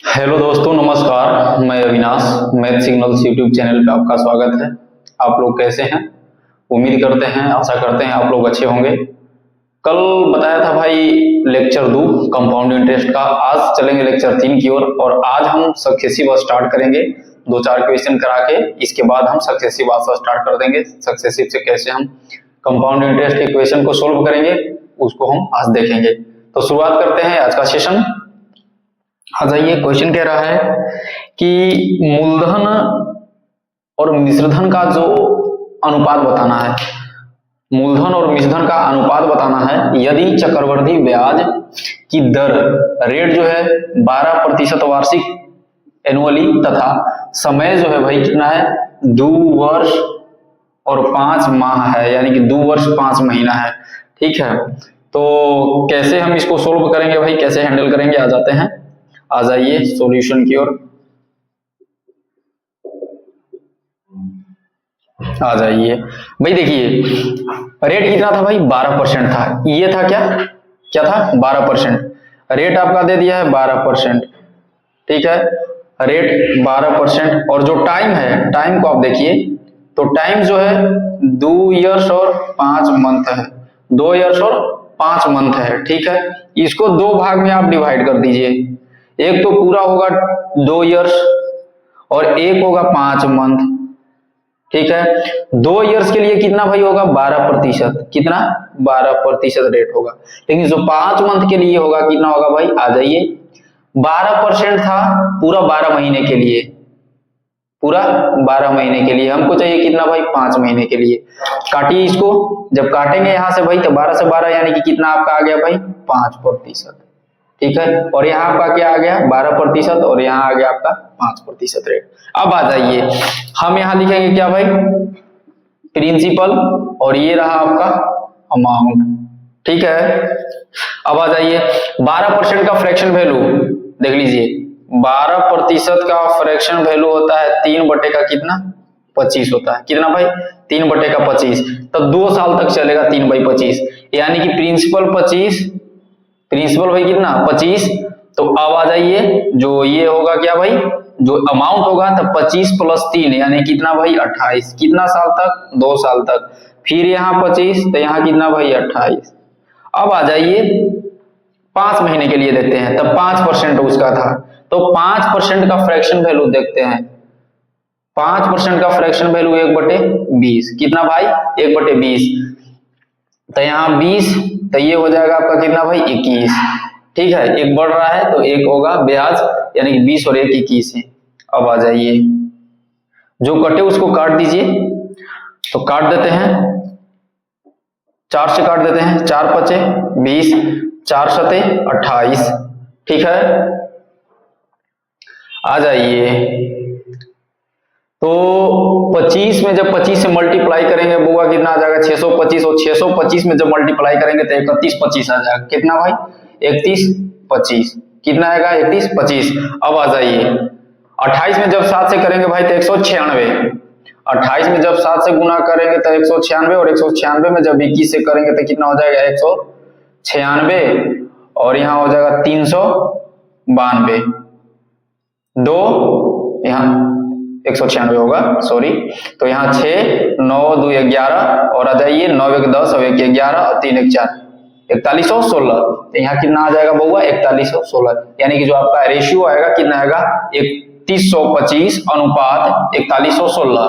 Hello दोस्तों, नमस्कार। मैं Avinash, math signals YouTube channel पे आपका स्वागत है। आप लोग कैसे हैं? उम्मीद करते हैं, आशा करते हैं आप लोग अच्छे होंगे। कल बताया था भाई लेक्चर 2 कंपाउंड इंटरेस्ट का। आज चलेंगे लेक्चर 3 की ओर और आज हम सक्सेसिव स्टार्ट करेंगे। 2-4 क्वेश्चन करा के इसके बाद हम सक्सेसिव स्टार्ट कर देंगे। सक्सेसिव से कैसे हम कंपाउंड इंटरेस्ट के क्वेश्चन को सोल्व करेंगे उसको हम आज देखेंगे। तो शुरुआत करते हैं आज का सेशन। आ जाइए, क्वेश्चन कह रहा है कि मूलधन और मिश्रधन का जो अनुपात बताना है, मूलधन और मिश्रधन का अनुपात बताना है। यदि चक्रवृद्धि ब्याज की दर रेट जो है 12% वार्षिक एनुअली तथा समय जो है भाई कितना है 2 वर्ष और 5 माह है, यानी कि 2 वर्ष 5 महीना है। ठीक है, तो कैसे हम इसको सोल्व करेंगे भाई, कैसे हैंडल करेंगे, आ जाते हैं। आ जाइए सॉल्यूशन की ओर, आ जाइए भाई। देखिए रेट कितना था भाई, 12% था। ये था क्या क्या था 12%। रेट आपका दे दिया है 12%। ठीक है, रेट 12% और जो टाइम है, टाइम को आप देखिए तो टाइम जो है 2 इयर्स और 5 मंथ है। 2 इयर्स और 5 मंथ है। ठीक है, इसको 2 भाग में आप डिवाइड कर दीजिए। एक तो पूरा होगा 2 इयर्स और एक होगा 5 मंथ। ठीक है, 2 इयर्स के लिए कितना भाई होगा 12%। कितना 12% रेट होगा। लेकिन जो 5 मंथ के लिए होगा कितना होगा भाई, आ जाइए 12% था पूरा 12 महीने के लिए, पूरा 12 महीने के लिए। हमको चाहिए कितना भाई 5 महीने के लिए। काटिए इसको, जब काटेंगे यहां से भाई तो 12 से 12 यानी कि कितना आपका आ गया भाई 5%। ठीक है, और यहाँ आपका क्या आ गया 12% और यहाँ आ गया आपका 5% रेट। अब आ जाइए हम यहाँ लिखेंगे क्या भाई, प्रिंसिपल, और ये रहा आपका अमाउंट। ठीक है, अब आ जाइए 12% का फ्रैक्शन वैल्यू देख लीजिए। 12% का फ्रैक्शन वैल्यू होता है 3 का कितना 25 होता है। कितना भाई 3/25। तब 2 साल तक चलेगा 3/25, यानी कि प्रिंसिपल 25, प्रिंसिपल भाई कितना 25। तो अब आ जाइए जो ये होगा क्या भाई, जो अमाउंट होगा तो 25 + 3 यानी कितना भाई 28। कितना साल तक 2 साल तक। फिर यहाँ 25 तो यहाँ कितना भाई 28। अब आ जाइए 5 महीने के लिए देखते हैं, तब 5% उसका था। तो 5% का फ्रैक्शन वैल्यू देखते हैं। 5% का फ्रैक्शन वैल्यू 1/20। कितना भाई 1/20। तो यहाँ 20 तो ये हो जाएगा आपका कितना भाई 21। ठीक है, एक बढ़ रहा है तो एक होगा ब्याज, यानी कि 20 और 1 21 है। अब आ जाइए जो कटे उसको काट दीजिए। तो काट देते हैं, 4 से काट देते हैं। 4 × 5 = 20, 4 × 7 = 28। ठीक है, आ जाइए तो 25 में जब 25 से मल्टीप्लाई करेंगे बुआ कितना आ जाएगा 625, और 625 में जब मल्टीप्लाई करेंगे तो 3125 आ जाएगा। कितना भाई 3125। कितना आएगा 3125। अब आ जाइए 28 में जब 7 से करेंगे भाई तो 196। 28 में जब 7 से गुना करेंगे तो 196, और 196 में जब 21 से करेंगे तो कितना हो जाएगा 196, और यहाँ हो जाएगा 392। 2 यहाँ 196 होगा, सॉरी। तो यहाँ 6 9 2 11, और आ जाइए 9 1 10 और 1 11 और 3 1 4 4116। तो यहाँ कितना आ जाएगा बउआ 4116, यानी कि जो आपका रेशियो आएगा कितना आएगा 3125 अनुपात 4116।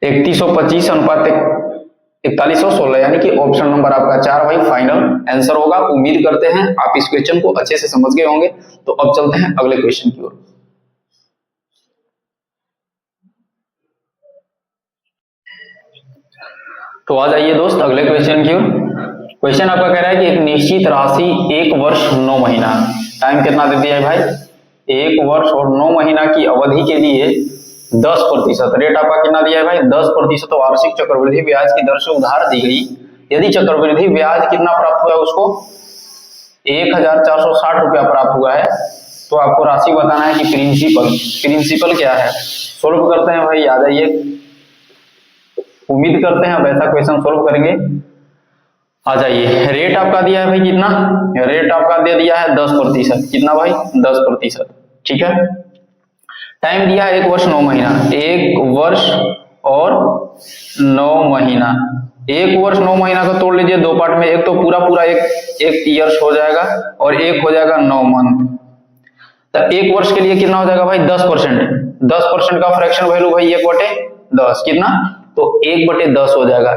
3125 अनुपात 4116, यानी कि ऑप्शन नंबर आपका 4 भाई फाइनल आंसर होगा। उम्मीद करते हैं आप इस क्वेश्चन को अच्छे से समझ गए होंगे। तो अब चलते हैं अगले क्वेश्चन की ओर। तो आ जाइए दोस्त अगले क्वेश्चन की ओर। क्वेश्चन आपका कह रहा है कि एक निश्चित राशि 1 वर्ष 9 महीना, टाइम कितना दे दिया है भाई 1 वर्ष और 9 महीना की अवधि के लिए 10%, रेट आपका कितना दिया है भाई 10% वार्षिक चक्रवृद्धि ब्याज की दर से उधार दी गई। यदि चक्रवृद्धि ब्याज कितना प्राप्त हुआ है उसको 1460 रुपया प्राप्त हुआ है, तो आपको राशि बताना है कि प्रिंसिपल क्या है। सोल्व करते हैं भाई, आ जाइए। उम्मीद करते हैं वैसा क्वेश्चन सोल्व करेंगे। आ जाइए, रेट आपका दिया है भाई कितना, रेट आपका दे दिया है 10%, कितना भाई 10%, ठीक है। टाइम दिया है 1 वर्ष 9 महीना, 1 वर्ष और 9 महीना, 1 वर्ष 9 महीना को तोड़ लीजिए दो पार्ट में, एक तो पूरा पूरा एक ईयर्स हो जाएगा और एक हो जाएगा 9 मंथ। तो 1 वर्ष के लिए कितना हो जाएगा भाई 10%, 10% का फ्रैक्शन वैल्यू भाई 1/10 कितना, तो 1/10 हो जाएगा।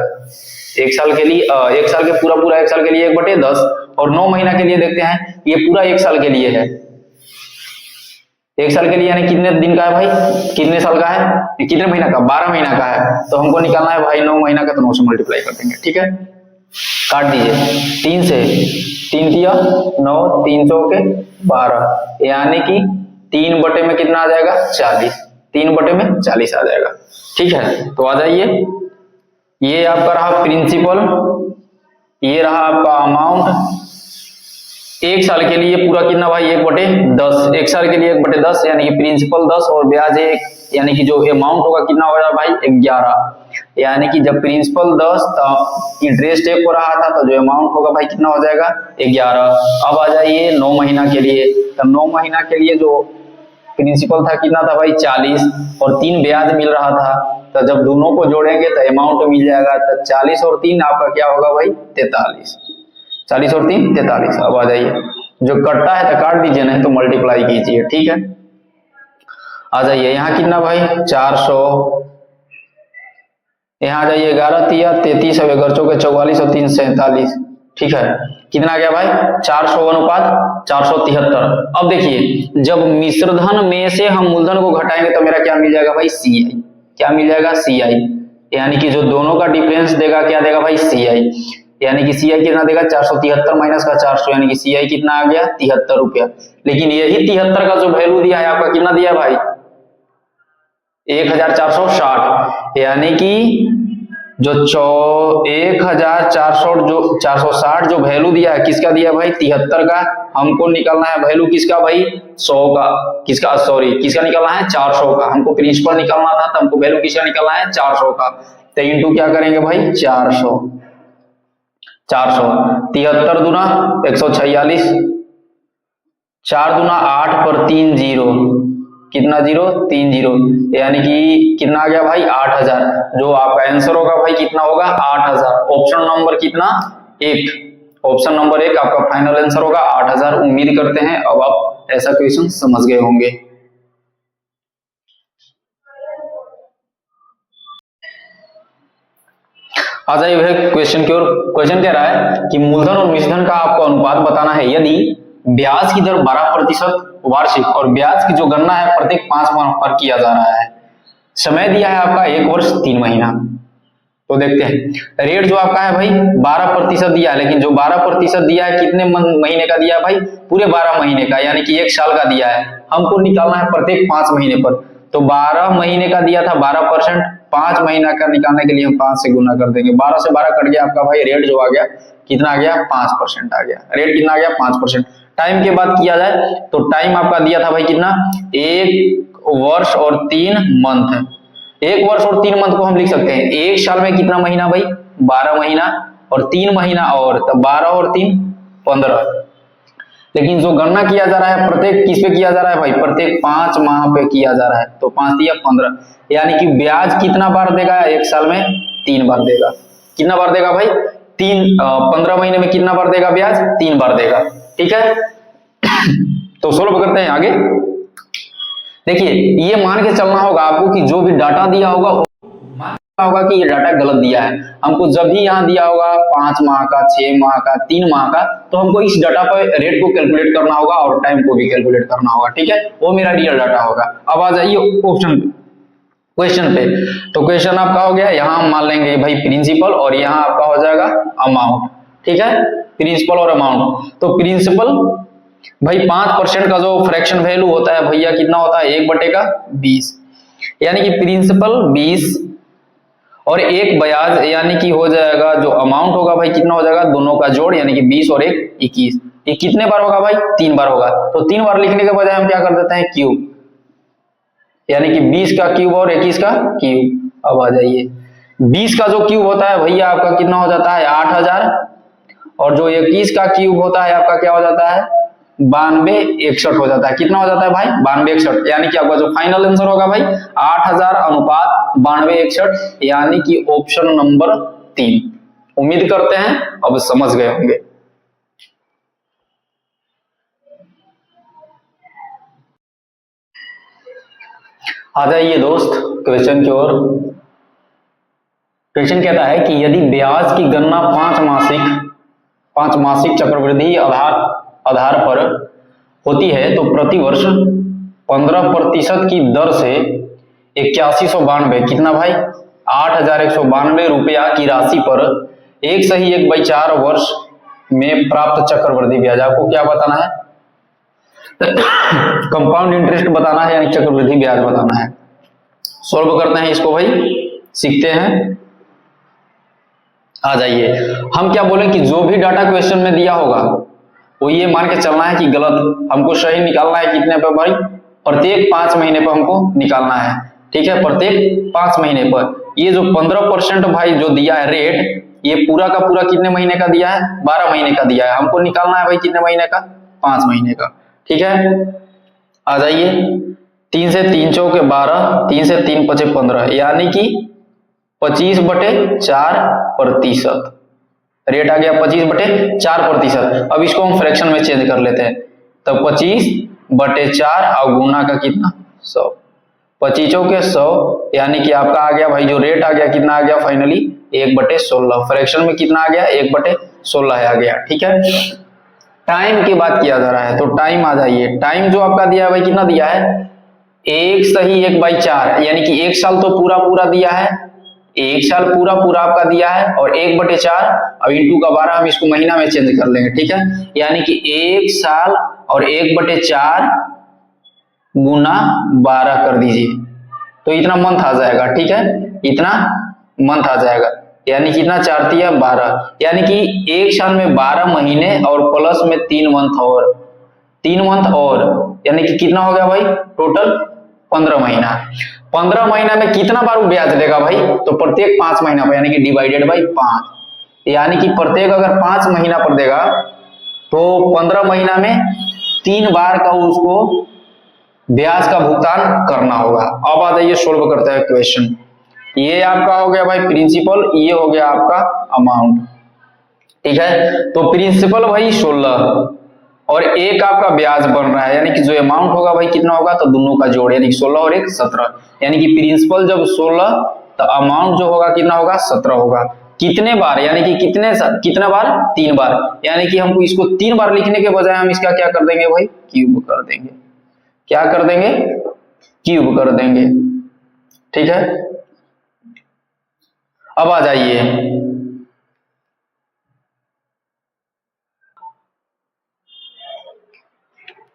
एक साल के लिए 1 साल के पूरा 1 साल के लिए 1/10, और 9 महीना के लिए देखते हैं, ये पूरा 1 साल के लिए है। 1 साल के लिए यानी कितने दिन का है भाई, कितने साल का है, कितने महीना का, 12 महीना का है। तो हमको निकालना है भाई 9 महीना का, तो 9 से मल्टीप्लाई कर देंगे, ठीक है। काट दीजिए, 3 से 3 दिया 9, 3 सौ के 12, यानी कि 3 बटे में कितना आ जाएगा 40, 3 बटे में 40 आ जाएगा, ठीक है। तो आ जाइए, ये आपका रहा प्रिंसिपल, ये रहा आपका अमाउंट। 1 साल के लिए पूरा कितना भाई 1/10, 1 साल के लिए 1/10 यानी कि प्रिंसिपल 10 और ब्याज 1, यानी कि जो अमाउंट होगा कितना होगा भाई 11, यानी कि जब प्रिंसिपल 10 तो इंटरेस्ट 1 हो रहा था, तो जो अमाउंट होगा भाई कितना हो जाएगा 11। अब आ जाइए 9 महीना के लिए, तो 9 महीना के लिए जो प्रिंसिपल था कितना था भाई 40 और 3 ब्याज मिल रहा था, तो जब दोनों को जोड़ेंगे तो अमाउंट मिल जाएगा, तो 40 और 3 आपका क्या होगा भाई 43, 40 और 3 43। अब आ जाइए, जो कटता है तो काट दीजिए, नहीं तो मल्टीप्लाई कीजिए, ठीक है। आ जाइए, यहाँ कितना भाई 400, यहाँ आ जाइए 11 तिया 33, अब 11 चौके 44 और 3 47, ठीक है। कितना गया भाई 400 अनुपात 473। अब देखिए, जब मिश्रधन में से हम मूलधन को घटाएंगे तो मेरा क्या मिल जाएगा भाई CI, क्या मिल जाएगा CI, यानी कि जो दोनों का डिफरेंस देगा क्या देगा भाई CI, यानी कि CI कितना देगा 473 माइनस का 400, यानी कि CI कितना आ गया 73 रुपया। लेकिन यही 73 का जो वैल्यू दिया है आपका कितना दिया भाई 1460, यानी कि जो 1460 जो 460 जो वैल्यू दिया है किसका दिया भाई 73 का, हमको निकालना है वैल्यू किसका भाई 100 का, किसका सॉरी किसका निकालना है 400 का, हमको प्रिंसिपल निकालना था तो हमको वैल्यू किसका निकालना है 400 का। तो इंटू क्या करेंगे भाई 400, 73 दूना 146, 4 दूना 8 पर 3 जीरो, कितना जीरो 3 जीरो, यानी कि कितना आ गया भाई 8000। जो आपका आंसर होगा भाई कितना होगा 8000। ऑप्शन नंबर कितना 1, ऑप्शन नंबर 1 आपका फाइनल आंसर होगा 8000। उम्मीद करते हैं अब आप ऐसा क्वेश्चन समझ गए होंगे। आ जाइए भाई क्वेश्चन की ओर। क्वेश्चन कह रहा है कि मूलधन और मिश्रधन का आपको अनुपात बताना है यदि ब्याज की दर 12% वार्षिक और ब्याज की जो गणना है प्रत्येक 5 माह पर किया जा रहा है। समय दिया है आपका 1 वर्ष 3 महीना। तो देखते हैं, रेट जो आपका है भाई 12% दिया है, लेकिन जो 12% दिया है कितने महीने का दिया है भाई पूरे 12 महीने का, यानी कि 1 साल का दिया है। हमको निकालना है प्रत्येक 5 महीने पर, तो 12 महीने का दिया था 12%, 5 महीना का निकालने के लिए हम 5 से गुना कर देंगे। 12 से 12 कट गया आपका भाई, रेट जो आ गया कितना आ गया 5% आ गया। रेट कितना आ गया 5%। टाइम के बाद किया जाए तो टाइम आपका दिया था भाई कितना 1 वर्ष और 3 मंथ है। 1 वर्ष और 3 मंथ को हम लिख सकते हैं 1 साल में कितना महीना भाई 12 महीना और 3 महीना, और तब 12 और 3 15। लेकिन जो गणना किया जा रहा है प्रत्येक किस पे किया जा रहा है भाई प्रत्येक 5 माह पे किया जा रहा है, तो 5 दिया 15, यानी कि ब्याज कितना बार देगा 1 साल में 3 बार देगा। कितना बार देगा भाई 15 महीने में कितना बार देगा ब्याज 3 बार देगा, ठीक है। तो सोल्व करते हैं आगे। देखिए, ये मान के चलना होगा आपको कि जो भी डाटा दिया होगा होगा कि ये डाटा गलत दिया है। हमको जब भी यहाँ दिया होगा 5 माह का 6 माह का 3 माह का, तो हमको इस डाटा पर रेट को कैलकुलेट करना होगा और टाइम को भी कैलकुलेट करना होगा, ठीक है। वो मेरा रियल डाटा होगा। अब आ जाइए ऑप्शन पे, क्वेश्चन पे। तो क्वेश्चन आपका हो गया, यहाँ हम मान लेंगे भाई प्रिंसिपल और यहाँ आपका हो जाएगा अमाउंट, ठीक है। प्रिंसिपल और अमाउंट, तो प्रिंसिपल भाई 5% का जो फ्रैक्शन वैल्यू होता है भैया कितना होता है 1/20, यानी कि प्रिंसिपल 20 और 1 ब्याज, यानी कि हो जाएगा जो अमाउंट होगा भाई कितना हो जाएगा दोनों का जोड़, यानी कि 20 और 1 21। ये कितने बार होगा भाई 3 बार होगा। तो 3 बार लिखने के बजाय हम क्या कर देते हैं क्यूब, यानी कि 20 का क्यूब और 21 का क्यूब। अब आ जाइए 20 का जो क्यूब होता है भैया आपका कितना हो जाता है 8000, और जो 21 का क्यूब होता है आपका क्या हो जाता है 9261 हो जाता है। कितना हो जाता है भाई 9261, यानी कि आपका जो फाइनल आंसर होगा भाई 8000 अनुपात 9261, यानी कि ऑप्शन नंबर 3। उम्मीद करते हैं अब समझ गए होंगे। आ जाइए दोस्त क्वेश्चन की ओर। क्वेश्चन कहता है कि यदि ब्याज की गणना 5 मासिक चक्रवृद्धि आधार पर होती है तो प्रतिवर्ष 15% की दर से 8192 कितना भाई 8192 रुपया की राशि पर 1/4 वर्ष में प्राप्त चक्रवृद्धि ब्याज, आपको क्या बताना है कंपाउंड इंटरेस्ट बताना है, यानी चक्रवृद्धि ब्याज बताना है। सॉल्व करते हैं इसको भाई, सीखते हैं। आ जाइए, हम क्या बोले कि जो भी डाटा क्वेश्चन में दिया होगा वो ये मान के चलना है कि गलत, हमको सही निकालना है कितने पे भाई प्रत्येक 5 महीने पर हमको निकालना है। ठीक है, प्रत्येक 5 महीने पर। ये जो 15% भाई जो दिया है रेट, ये पूरा का पूरा कितने महीने का दिया है 12 महीने का दिया है, हमको निकालना है भाई कितने महीने का 5 महीने का। ठीक है, आ जाइए 3 से 3 चौके 12, 3 से 3 पचे 15, यानी कि 25/4%। रेट आ गया 25/4%। अब इसको हम फ्रैक्शन में चेंज कर लेते हैं, तो 25/4 और गुना का कितना 100, 25 के 100, यानी कि आपका आ गया भाई जो रेट आ गया कितना आ गया फाइनली 1/16। फ्रैक्शन में कितना आ गया 1/16 है आ गया। ठीक है, टाइम की बात किया जा रहा है तो टाइम आ जाइए। टाइम जो आपका दिया है भाई कितना दिया है 1/4, यानी कि 1 साल तो पूरा पूरा दिया है, 1 साल पूरा पूरा आपका दिया है, और 1/4 अब इंटू का 12 हम इसको महीना में चेंज कर लेंगे। ठीक है, यानी कि 1 साल और 1/4 गुना 12 कर दीजिए तो इतना मंथ आ जाएगा। ठीक है, इतना मंथ आ जाएगा, यानी कितना 4 तिया 12, यानी कि 1 साल में 12 महीने और प्लस में 3 मंथ और 3 मंथ और, यानी कि कितना हो गया भाई टोटल 15 महीना। 15 महीना में कितना बार ब्याज देगा भाई, तो प्रत्येक 5 महीना पर, यानी कि डिवाइडेड बाई 5, यानी कि प्रत्येक अगर 5 महीना पर देगा तो 15 महीना में 3 बार का उसको ब्याज का भुगतान करना होगा। अब आ जाइए सोल्व करते हैं क्वेश्चन। ये आपका हो गया भाई प्रिंसिपल, ये हो गया आपका अमाउंट। ठीक है, तो प्रिंसिपल भाई 16 और एक आपका ब्याज बन रहा है, यानी कि जो अमाउंट होगा भाई कितना होगा, तो दोनों का जोड़, यानी 16 और 1 17, यानी कि प्रिंसिपल जब 16 तो अमाउंट जो होगा कितना होगा 17 होगा। कितने बार, यानी कि कितना बार 3 बार, यानी कि हमको इसको 3 बार लिखने के बजाय हम इसका क्या कर देंगे भाई क्यूब कर देंगे। क्या कर देंगे क्यूब कर देंगे। ठीक है, अब आ जाइए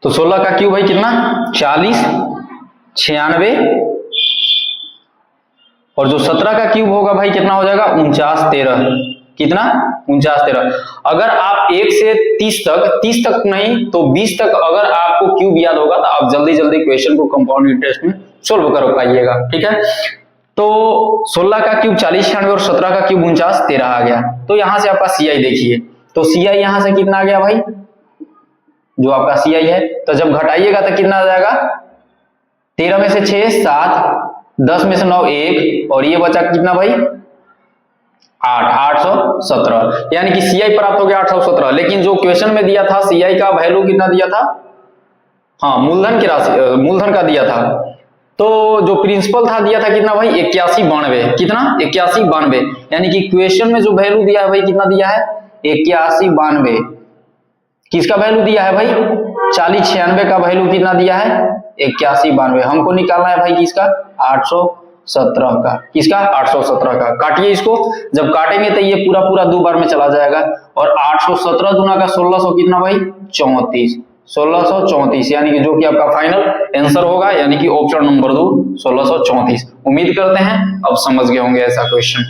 तो 16 का क्यूब भाई कितना 40 96, और जो 17 का क्यूब होगा भाई कितना हो जाएगा 49 13, कितना 49 13। अगर आप 1 से 30 तक नहीं तो 20 तक अगर आपको क्यूब याद होगा तो आप जल्दी जल्दी क्वेश्चन को कंपाउंड इंटरेस्ट में सोल्व कर पाइएगा। ठीक है, तो 16 का क्यूब 40 96 और 17 का क्यूब 49 13 आ गया। तो यहां से आपका सीआई देखिए, तो सीआई यहां से कितना आ गया भाई, जो आपका सीआई है, तो जब घटाइएगा तो कितना आ जाएगा 13 में से 6 7, 10 में से 9 1, और ये बचा कितना भाई 8 817, यानी कि सीआई प्राप्त हो गया 817। लेकिन जो क्वेश्चन में दिया था सीआई का वैल्यू कितना दिया था, हाँ मूलधन की राशि मूलधन का दिया था, तो जो प्रिंसिपल था दिया था कितना भाई 8192, कितना 8192, यानी कि क्वेश्चन में जो वैल्यू दिया है भाई कितना दिया है 8192। किसका वैल्यू दिया है भाई 40 96 का वैल्यू कितना दिया है 8192। हमको निकालना है भाई किसका 817 का, किसका 817 का। काटिए इसको, जब काटेंगे तो ये पूरा पूरा 2 बार में चला जाएगा, और 817 गुना का 1600 कितना भाई 34, 1634, यानी कि जो कि आपका फाइनल आंसर होगा, यानी कि ऑप्शन नंबर 2 1634। उम्मीद करते हैं अब समझ गए होंगे ऐसा क्वेश्चन।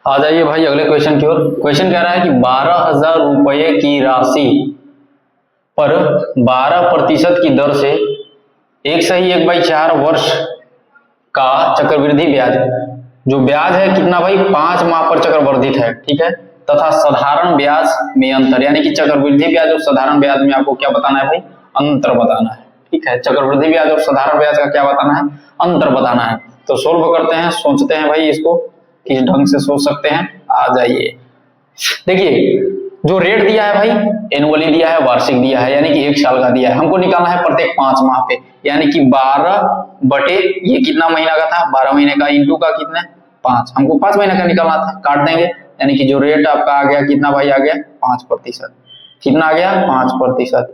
आ जाइए भाई अगले क्वेश्चन की ओर। क्वेश्चन कह रहा है कि 12,000 रुपए की राशि पर 12% की दर से 1/4 वर्ष का चक्रवृद्धि ब्याज, जो ब्याज है कितना भाई 5 माह पर चक्रवर्धित है, ठीक है, तथा साधारण ब्याज में अंतर, यानी कि चक्रवृद्धि ब्याज और साधारण ब्याज में आपको क्या बताना है भाई, अंतर बताना है, ठीक है, चक्रवृद्धि ब्याज और साधारण ब्याज का क्या बताना है, अंतर बताना है। तो सोल्व करते हैं, सोचते हैं भाई इसको किस ढंग से सोच सकते हैं, आ जाइए। देखिए जो रेट दिया है भाई एनुअली दिया है, वार्षिक दिया है, यानी कि 1 साल का दिया है, हमको निकालना है प्रत्येक 5 माह पे, यानी कि 12 बटे ये कितना महीना का था, 12 महीने का इंटू का कितना 5, हमको 5 महीने का निकालना था, काट देंगे, यानी कि जो रेट आपका आ गया कितना भाई आ गया 5%, कितना आ गया 5%,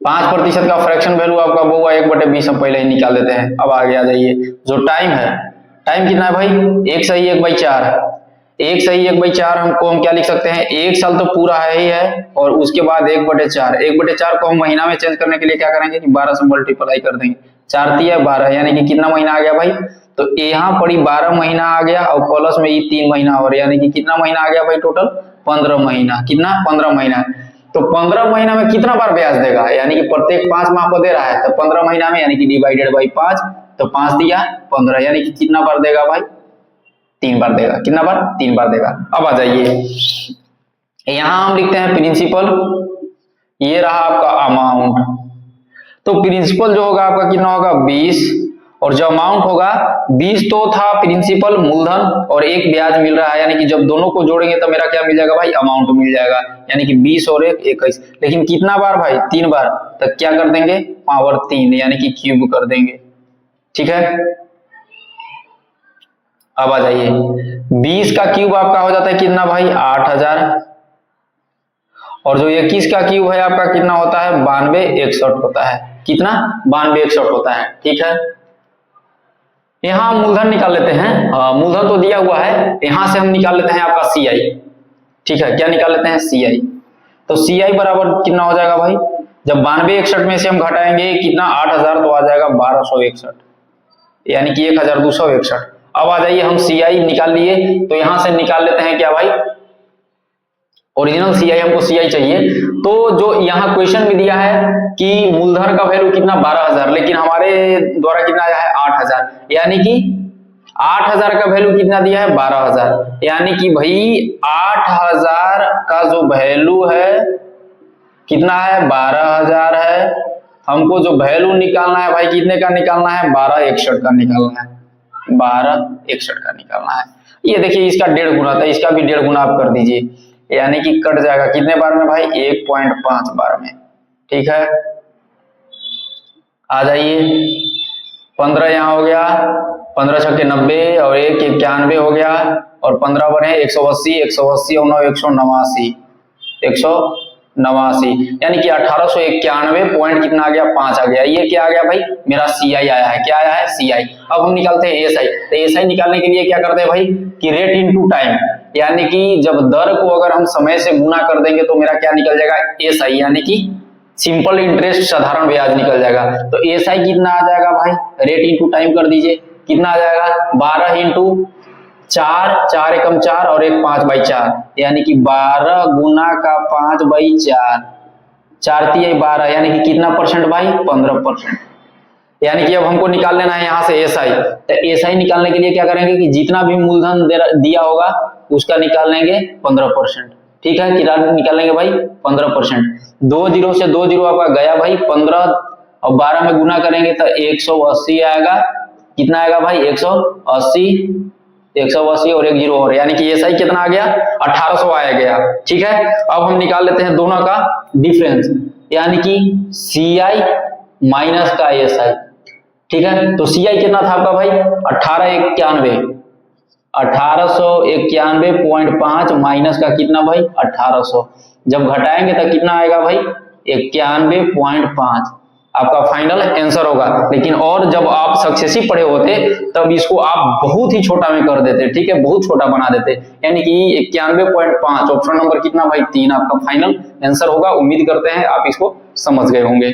5% का फ्रैक्शन वैल्यू आपका वो हुआ 1/20, हम पहले ही निकाल देते हैं। अब आगे आ जाइए, जो टाइम है, टाइम कितना है भाई 1 सही 1/4, 1 सही 1/4 हमको हम क्या लिख सकते हैं, 1 साल तो पूरा है ही है, और उसके बाद 1/4, 1/4 को हम महीना में चेंज करने के लिए क्या करेंगे कि 12 से मल्टीप्लाई कर देंगे, 4 तिया 12, यानी कि कितना महीना आ गया भाई, तो यहाँ पड़ी 12 महीना आ गया और प्लस में ये 3 महीना और, यानी कि कितना महीना आ गया भाई टोटल 15 महीना, कितना 15 महीना। तो 15 महीना में कितना बार ब्याज देगा, यानी कि प्रत्येक 5 माह को दे रहा है, तो 15 महीना में यानी कि डिवाइडेड बाई 5, तो 5 दिया 15, यानी कि कितना बार देगा भाई 3 बार देगा, कितना बार 3 बार देगा। अब आ जाइए यहां हम लिखते हैं प्रिंसिपल, ये रहा आपका अमाउंट, तो प्रिंसिपल जो होगा आपका कितना होगा 20, और जो अमाउंट होगा 20 तो था प्रिंसिपल मूलधन और 1 ब्याज मिल रहा है, यानी कि जब दोनों को जोड़ेंगे तो मेरा क्या मिल जाएगा भाई अमाउंट मिल जाएगा, यानी कि 20 और 1 21, लेकिन कितना बार भाई 3 बार, तो क्या कर देंगे पावर 3, यानी कि क्यूब कर देंगे, ठीक है। अब आ जाइए 20 का क्यूब आपका हो जाता है कितना भाई 8000, और जो 21 का क्यूब है आपका कितना होता है 9261 होता है, कितना 9261 होता है, ठीक है। यहां मूलधन निकाल लेते हैं, मूलधन तो दिया हुआ है, यहां से हम निकाल लेते हैं आपका CI, ठीक है, क्या निकाल लेते हैं CI, तो CI बराबर कितना हो जाएगा भाई, जब 9261 में से हम घटाएंगे कितना 8000 तो आ जाएगा 1261, यानी कि 1261। अब आ जाइए हम CI निकाल लिए, तो यहां से निकाल लेते हैं क्या भाई ओरिजिनल CI, हमको CI चाहिए, तो जो यहाँ क्वेश्चन में दिया है कि मूलधन का वैल्यू कितना 12000, लेकिन हमारे द्वारा कितना आया है 8000, यानी कि 8000 का वैल्यू कितना दिया है 12000, यानी कि भाई 8000 का जो वैल्यू है कितना है 12000 है, हमको जो वैल्यू निकालना है भाई कितने का निकालना है 1261 का निकालना है, 1261 का निकालना है। ये देखिए इसका 1.5 गुना था, इसका भी 1.5 गुना आप कर दीजिए, यानी कि कट जाएगा कितने बार में भाई 1.5 बार में, ठीक है। आ जाइए 15 यहाँ हो गया, 15 छक्के 90 और 1 91 हो गया, और 15 बने 180, 180 और 9 189, 189, यानी कि 1891 पॉइंट कितना आ गया 5 आ गया, ये क्या आ गया भाई मेरा CI आया है, क्या आया है CI। अब हम निकालते हैं SI, तो SI निकालने के लिए क्या करते हैं भाई कि रेट इनटू टाइम, यानी कि जब दर को अगर हम समय से गुना कर देंगे तो मेरा क्या निकल जाएगा SI, यानी कि सिंपल इंटरेस्ट साधारण ब्याज निकल जाएगा। तो SI कितना आ जाएगा भाई, रेट इनटू टाइम कर दीजिए, कितना आ जाएगा 12 इंटू 4, 4 एकम 4 और 1 5/4, यानी कि 12 गुना का 5/4, 4 तिया 12, यानी कि कितना परसेंट भाई 15%, यानी कि अब हमको निकाल लेना है यहाँ से SI, तो SI निकालने के लिए क्या करेंगे कि जितना भी मूलधन दिया होगा उसका निकाल लेंगे 15%, ठीक है, कितना निकालेंगे भाई 15%, 2 जीरो से 2 जीरो आपका गया भाई 15 और 12 में गुना करेंगे तो 180 आएगा, कितना आएगा भाई 180, 180 और 1 जीरो और, यानी कि SI कितना आ गया 1800 आया गया, ठीक है। अब हम निकाल लेते हैं दोनों का डिफरेंस, यानी कि CI माइनस का SI, ठीक है। तो CI कितना था आपका भाई 1891, 1891.5 माइनस का कितना भाई 1800, जब घटाएंगे तो कितना आएगा भाई 91.5, आपका फाइनल आंसर होगा। लेकिन और जब आप सक्सेसिव पढ़े होते तब इसको आप बहुत ही छोटा में कर देते, ठीक है, बहुत छोटा बना देते, यानी कि 91.5 ऑप्शन नंबर कितना भाई 3 आपका फाइनल आंसर होगा। उम्मीद करते हैं आप इसको समझ गए होंगे।